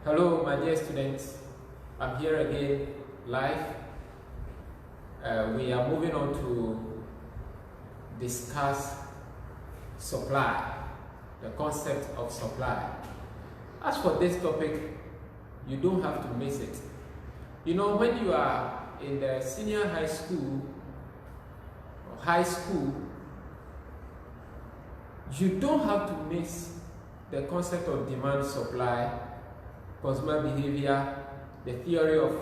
Hello, my dear students. I'm here again live. We are moving on to discuss supply, the concept of supply. As for this topic, you don't have to miss it. You know, when you are in the senior high school or high school, you don't have to miss the concept of demand, supply, consumer behavior, the theory of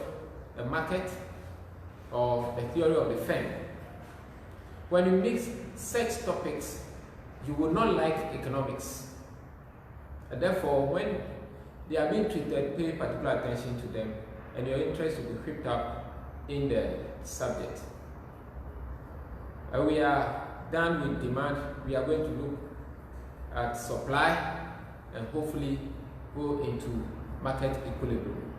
the market, or the theory of the firm. When you mix such topics, you will not like economics. And therefore, when they are being treated, pay particular attention to them, and your interest will be whipped up in the subject. We are done with demand. We are going to look at supply and hopefully go into market equilibrium.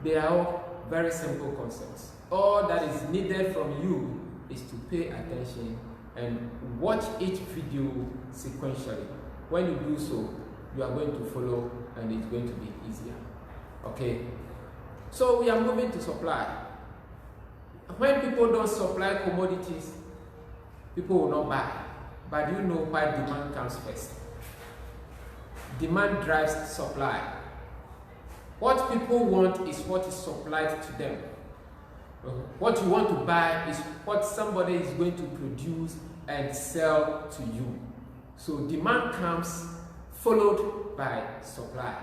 They are all very simple concepts. All that is needed from you is to pay attention and watch each video sequentially. When you do so, you are going to follow and it's going to be easier. Okay? So we are moving to supply. When people don't supply commodities, people will not buy. But you know why demand comes first. Demand drives supply. What people want is what is supplied to them. What you want to buy is what somebody is going to produce and sell to you. So demand comes followed by supply.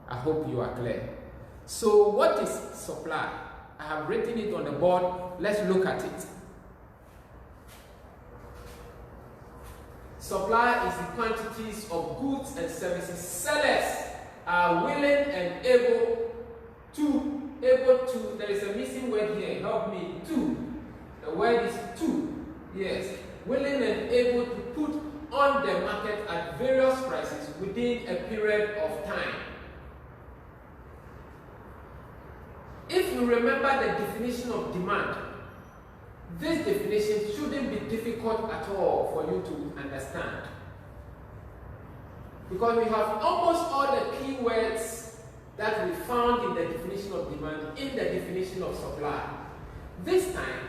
I hope you are clear. So what is supply? I have written it on the board. Let's look at it. Supply is the quantities of goods and services sellers are willing and able to, there is a missing word here, help me, to. The word is to, yes. Willing and able to put on the market at various prices within a period of time. If you remember the definition of demand, this definition shouldn't be difficult at all for you to understand. Because we have almost all the key words that we found in the definition of demand in the definition of supply. This time,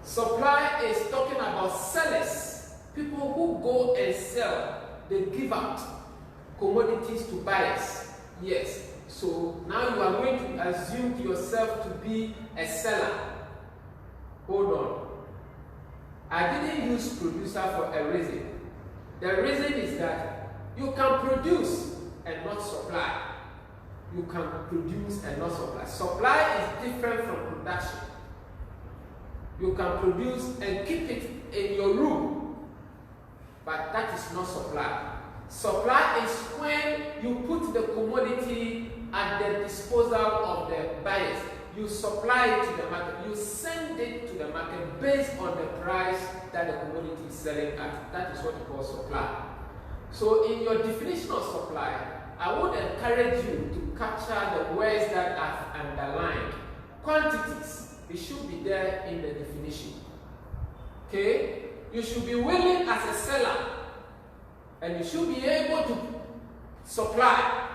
supply is talking about sellers, people who go and sell, they give out commodities to buyers. Yes, so now you are going to assume yourself to be a seller. Hold on. I didn't use producer for a reason. The reason is that you can produce and not supply. You can produce and not supply. Supply is different from production. You can produce and keep it in your room, but that is not supply. Supply is when you put the commodity at the disposal of the buyers. You supply it to the market. You send it to the market based on the price that the commodity is selling at. That is what you call supply. So in your definition of supply, I would encourage you to capture the words that I've underlined. Quantities, it should be there in the definition. Okay? You should be willing as a seller, and you should be able to supply.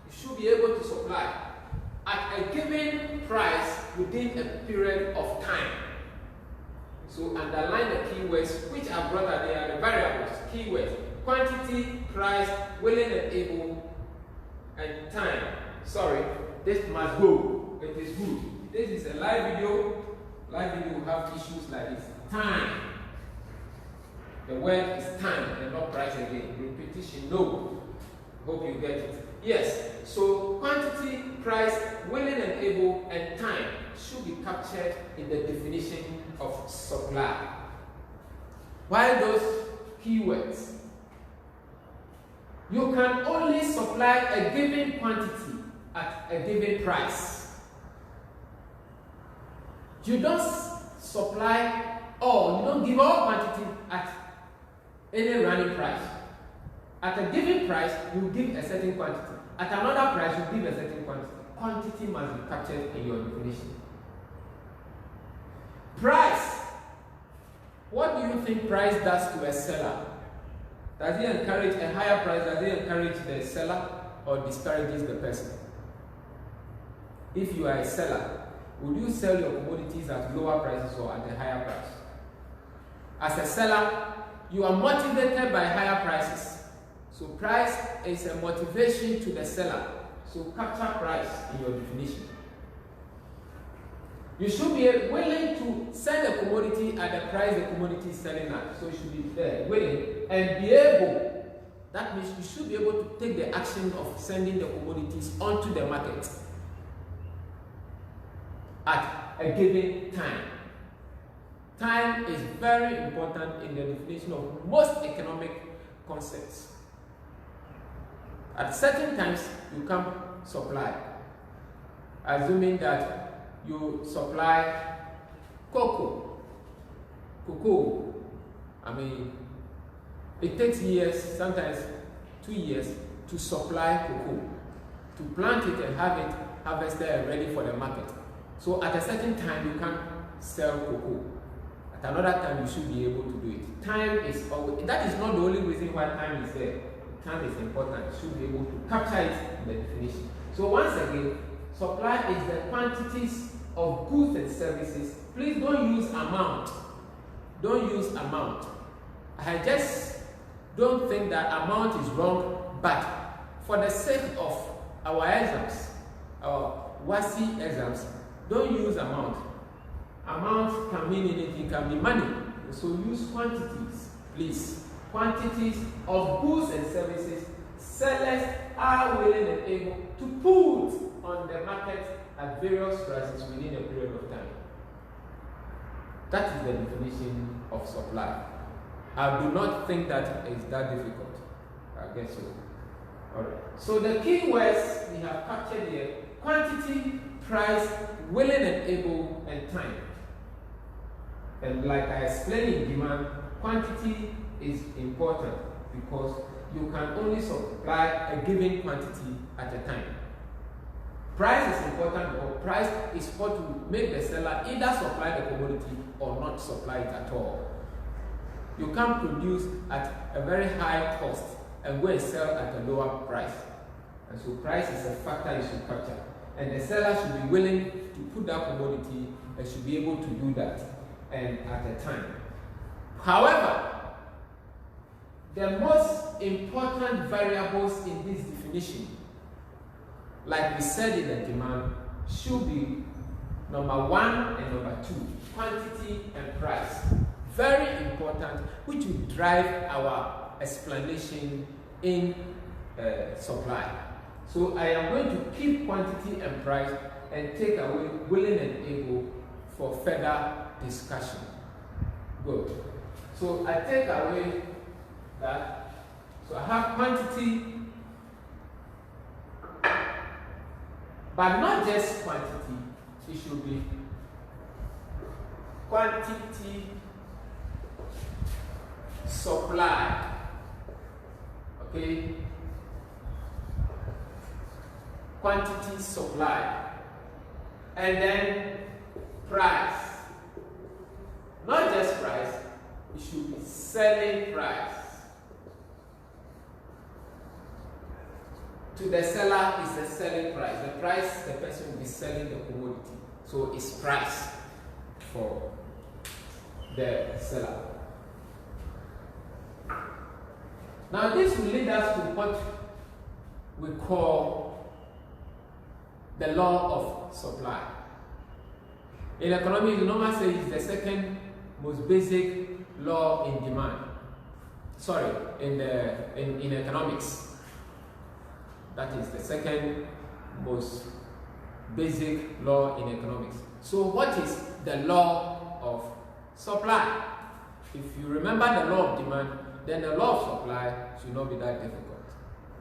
You should be able to supply at a given price within a period of time. So underline the keywords which are brought out there, the variables, keywords, quantity, price, willing and able, and time. Sorry, this must go. It is good. This is a live video. Live video will have issues like this. Time. The word is time and not price again. Repetition, no. Hope you get it. Yes, so quantity, price, willing and able, and time should be captured in the definition of supply. Why those keywords? You can only supply a given quantity at a given price. You don't supply all, you don't give all quantity at any running price. At a given price, you give a certain quantity. At another price, you give a certain quantity. Quantity must be captured in your definition. Price. What do you think price does to a seller? Does it encourage a higher price? Does it encourage the seller or disparages the person? If you are a seller, would you sell your commodities at lower prices or at a higher price? As a seller, you are motivated by higher prices. So price is a motivation to the seller. So capture price in your definition. You should be willing to sell the commodity at the price the commodity is selling at. So you should be there, willing, and be able. That means you should be able to take the action of sending the commodities onto the market at a given time. Time is very important in the definition of most economic concepts. At certain times, you can supply, assuming that you supply cocoa. I mean, it takes years, sometimes 2 years, to supply cocoa, to plant it and have it harvested and ready for the market. So at a certain time, you can sell cocoa. At another time, you should be able to do it. Time is always, that is not the only reason why time is there. Time is important. You should be able to capture it in the definition. So once again, supply is the quantities of goods and services. Please don't use amount. Don't use amount. I just don't think that amount is wrong, but for the sake of our exams, our WASSCE exams, don't use amount. Amount can mean anything, can be money. So use quantities, please. Quantities of goods and services sellers are willing and able to put on the market at various prices within a period of time. That is the definition of supply. I do not think that is that difficult. I guess so. Alright. So the key words we have captured here: quantity, price, willing and able, and time. And like I explained in demand, quantity is important because you can only supply a given quantity at a time. Price is important because price is what will make the seller either supply the commodity or not supply it at all. You can't produce at a very high cost and go and sell at a lower price. And so price is a factor you should capture. And the seller should be willing to put that commodity and should be able to do that and at a time. However, the most important variables in this definition, like we said in the demand, should be number 1 and number 2, quantity and price. Very important, which will drive our explanation in supply. So I am going to keep quantity and price and take away willing and able for further discussion. Good. So I take away that. So I have quantity, but not just quantity. It should be quantity, supply. Okay? Quantity, supply. And then price. Not just price, it should be selling price. To the seller is the selling price. The price the person will be selling the commodity. So it's price for the seller. Now this will lead us to what we call the law of supply. In economics, we normally say it's the second most basic law in demand. Sorry, in economics. That is the second most basic law in economics. So what is the law of supply? If you remember the law of demand, then the law of supply should not be that difficult.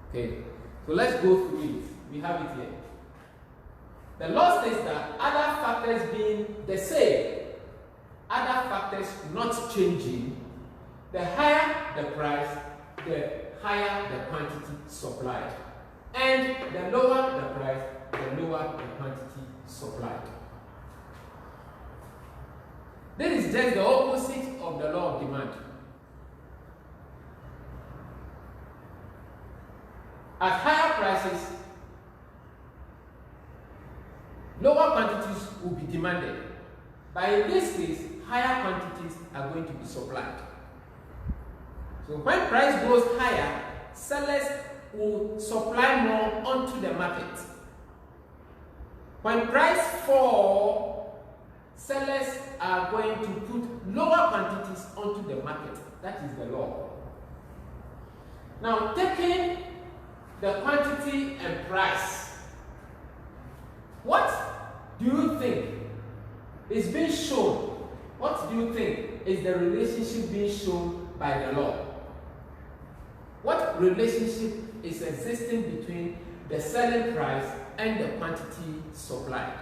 Okay, so let's go through it. We have it here. The law states that other factors being the same, other factors not changing, the higher the price, the higher the quantity supplied. And the lower the price, the lower the quantity supplied. This is just the opposite of the law of demand. At higher prices, lower quantities will be demanded. But in this case, higher quantities are going to be supplied. So when price goes higher, sellers will supply more onto the market. When price falls, sellers are going to put lower quantities onto the market. That is the law. Now, taking the quantity and price, what do you think is being shown? What do you think is the relationship being shown by the law? What relationship is existing between the selling price and the quantity supplied?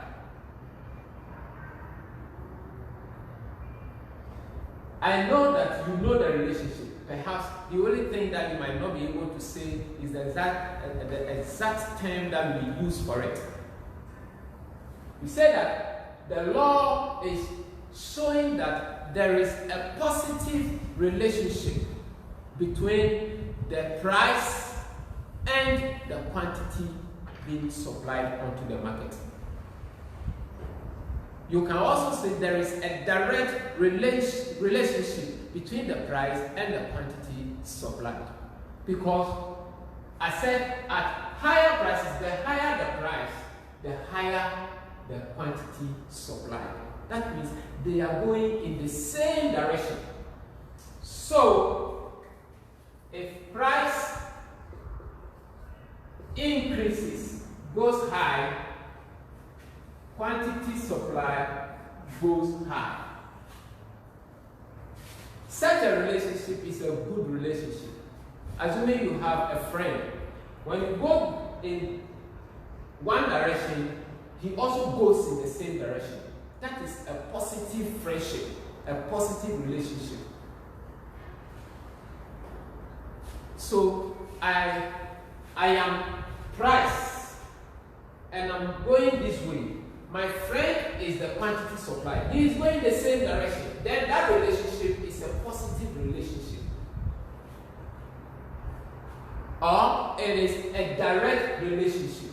I know that you know the relationship. Perhaps the only thing that you might not be able to say is the exact term that we use for it. We say that the law is showing that there is a positive relationship between the price and the quantity being supplied onto the market. You can also say there is a direct relationship between the price and the quantity supplied. Because I said at higher prices, the higher the price, the higher the quantity supplied. That means they are going in the same direction. So, if price increases, goes high, quantity supply goes high. Such a relationship is a good relationship. Assuming you have a friend, when you go in one direction, he also goes in the same direction. That is a positive friendship, a positive relationship. So I am price and I'm going this way. My friend is the quantity supply. He is going the same direction. Then that relationship is a positive relationship. Or it is a direct relationship.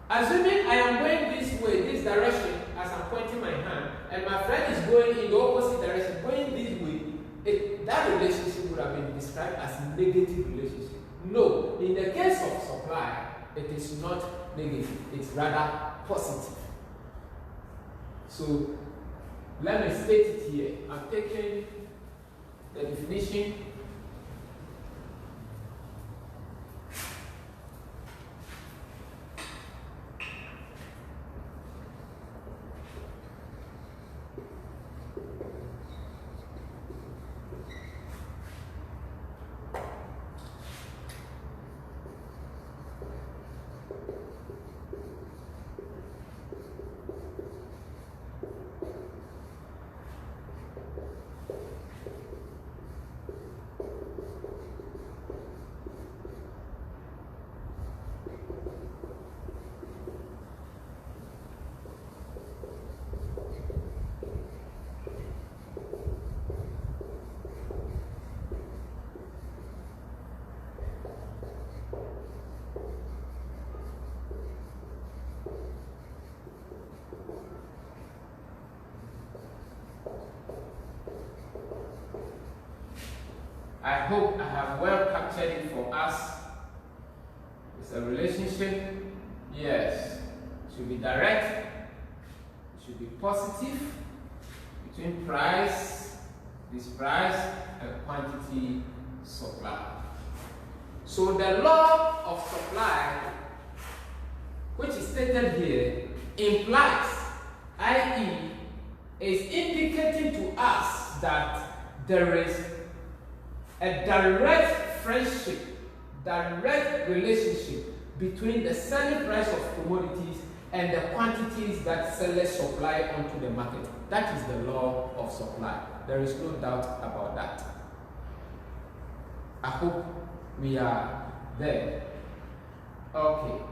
Assuming I am going this way, this direction, as I'm pointing my hand, and my friend is going in the opposite direction, going this way, that relationship would have been described as a negative relationship. No, in the case of supply, it is not negative, it's rather positive. So, let me state it here. I'm taking the definition. I hope I have well captured it for us. It's a relationship. Yes. It should be direct. It should be positive between price, this price, and quantity supply. So the law of supply, which is stated here, implies, i.e., is indicating to us that there is a direct friendship, direct relationship between the selling price of commodities and the quantities that sellers supply onto the market. That is the law of supply. There is no doubt about that. I hope we are there. Okay.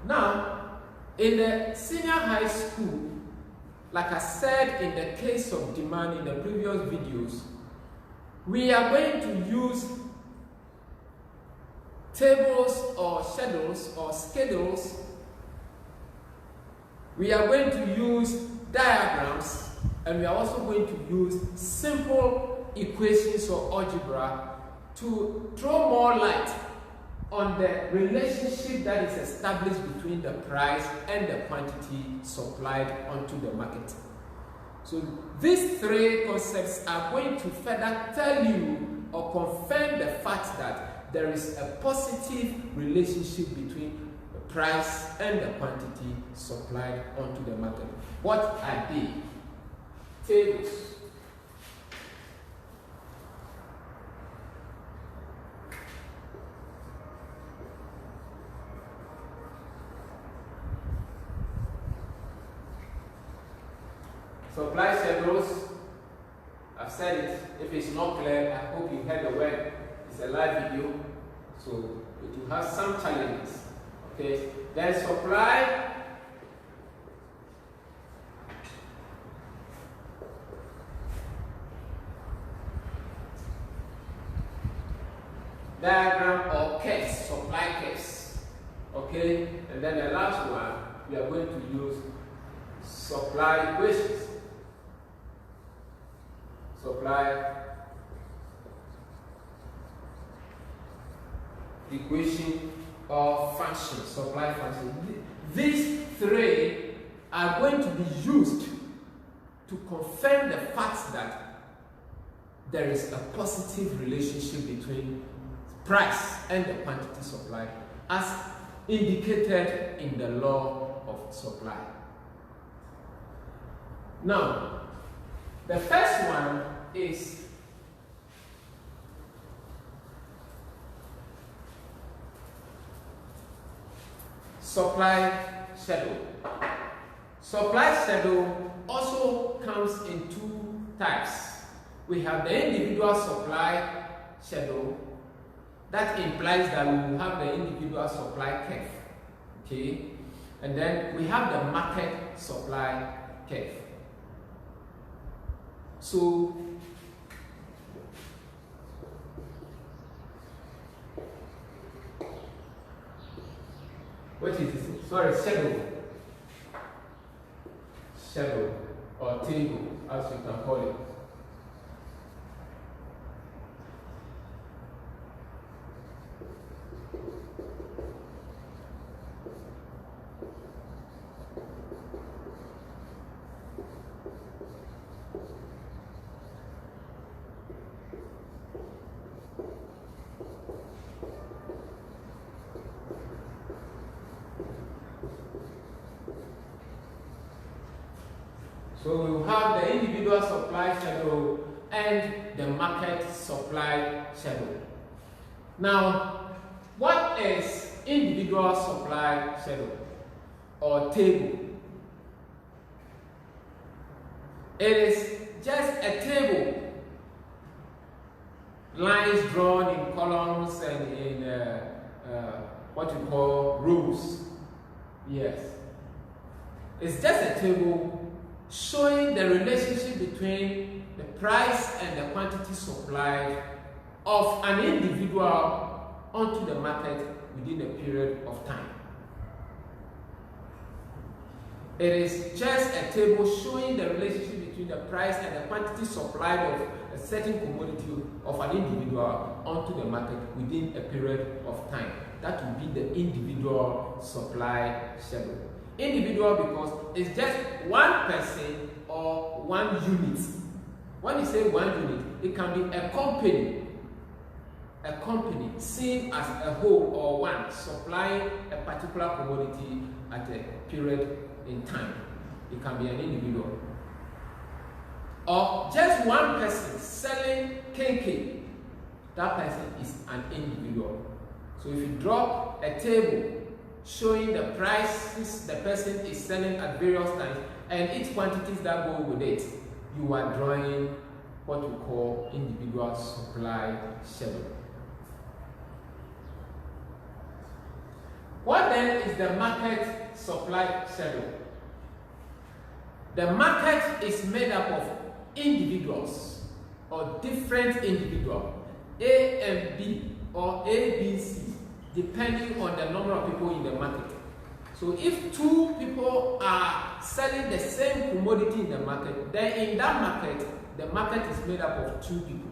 Now, in the senior high school, like I said in the case of demand in the previous videos, we are going to use tables or schedules or schedules, we are going to use diagrams, and we are also going to use simple equations or algebra to throw more light on the relationship that is established between the price and the quantity supplied onto the market. So these three concepts are going to further tell you or confirm the fact that there is a positive relationship between the price and the quantity supplied onto the market. What are they? Tables. Supply schedules, I've said it. If it's not clear, I hope you heard the word. It's a live video, so it will have some challenges. Okay, then supply diagram or curves, supply curves. Okay, and then the last one, we are going to use supply equations. Supply equation or function, supply function. These three are going to be used to confirm the fact that there is a positive relationship between price and the quantity supplied, as indicated in the law of supply. Now, the first one is supply schedule. Supply schedule also comes in two types. We have the individual supply schedule. That implies that we will have the individual supply curve. Okay? And then we have the market supply curve. So what is this? Sorry, schedule. Schedule or table, as you can call it. So we will have the individual supply schedule and the market supply schedule. Now, what is individual supply schedule or table? It is just a table, lines drawn in columns and in what you call rows. Yes. It's just a table showing the relationship between the price and the quantity supplied of an individual onto the market within a period of time. It is just a table showing the relationship between the price and the quantity supplied of a certain commodity of an individual onto the market within a period of time. That will be the individual supply schedule. Individual because it's just one person or one unit. When you say one unit, it can be a company seen as a whole or one supplying a particular commodity at a period in time. It can be an individual. Or just one person selling kenkey. That person is an individual. So if you drop a table showing the prices the person is selling at various times and each quantities that go with it, you are drawing what we call individual supply schedule. What then is the market supply schedule? The market is made up of individuals or different individuals, A and B or A, B, C. on the number of people in the market. So if two people are selling the same commodity in the market, then in that market, the market is made up of two people.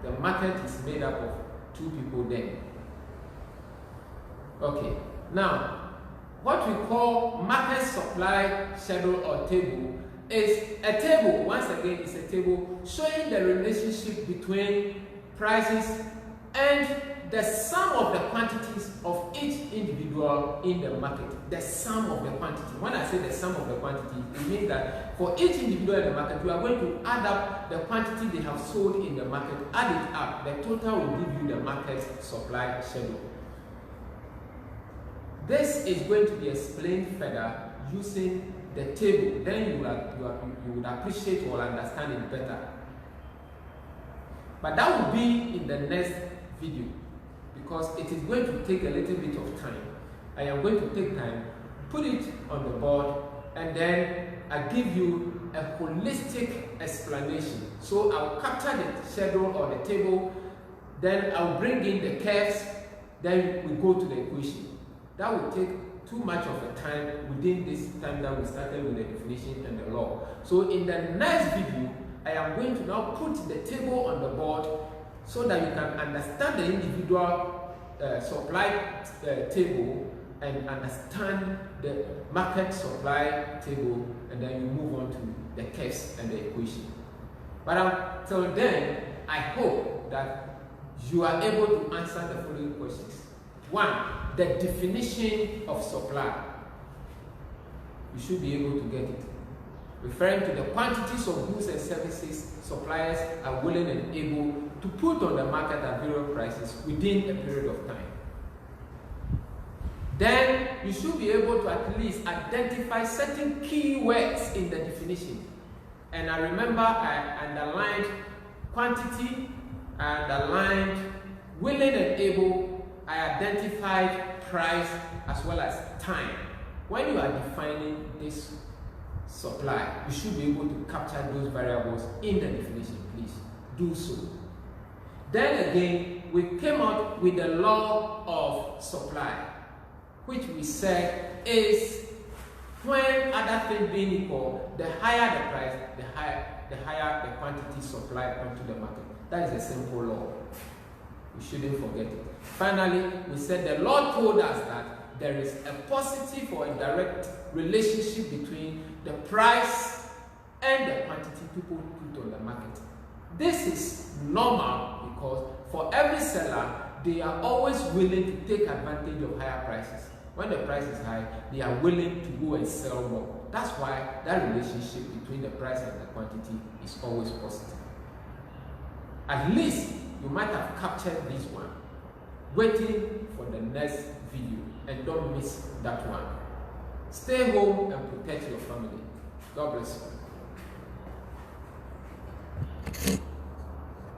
The market is made up of two people then. Okay, now what we call market supply schedule or table is a table, once again, is a table showing the relationship between prices and the sum of the quantities of each individual in the market. The sum of the quantity. When I say the sum of the quantity, it means that for each individual in the market, you are going to add up the quantity they have sold in the market, add it up, the total will give you the market supply schedule. This is going to be explained further using the table. Then you would appreciate or understand it better. But that will be in the next video, because it is going to take a little bit of time. I am going to take time, put it on the board, and then I give you a holistic explanation. So I'll capture the schedule or the table, then I'll bring in the curves, then we go to the equation. That will take too much of the time within this time that we started with the definition and the law. So in the next video, I am going to now put the table on the board so that you can understand the individual supply table and understand the market supply table, and then you move on to the curves and the equation. But until then, I hope that you are able to answer the following questions. 1. The definition of supply. You should be able to get it. Referring to the quantities of goods and services suppliers are willing and able to put on the market at various prices within a period of time. Then you should be able to at least identify certain keywords in the definition. And I remember I underlined quantity, I underlined willing and able, I identified price as well as time. When you are defining this supply, you should be able to capture those variables in the definition. Please do so. Then again, we came up with the law of supply, which we said is when other things being equal, the higher the price, the higher the quantity supplied onto the market. That is a simple law. We shouldn't forget it. Finally, we said the law told us that there is a positive or a direct relationship between the price and the quantity people put on the market. This is normal because for every seller, they are always willing to take advantage of higher prices. When the price is high, they are willing to go and sell more. That's why that relationship between the price and the quantity is always positive. At least you might have captured this one. Waiting for the next video, and don't miss that one. Stay home and protect your family. God bless you.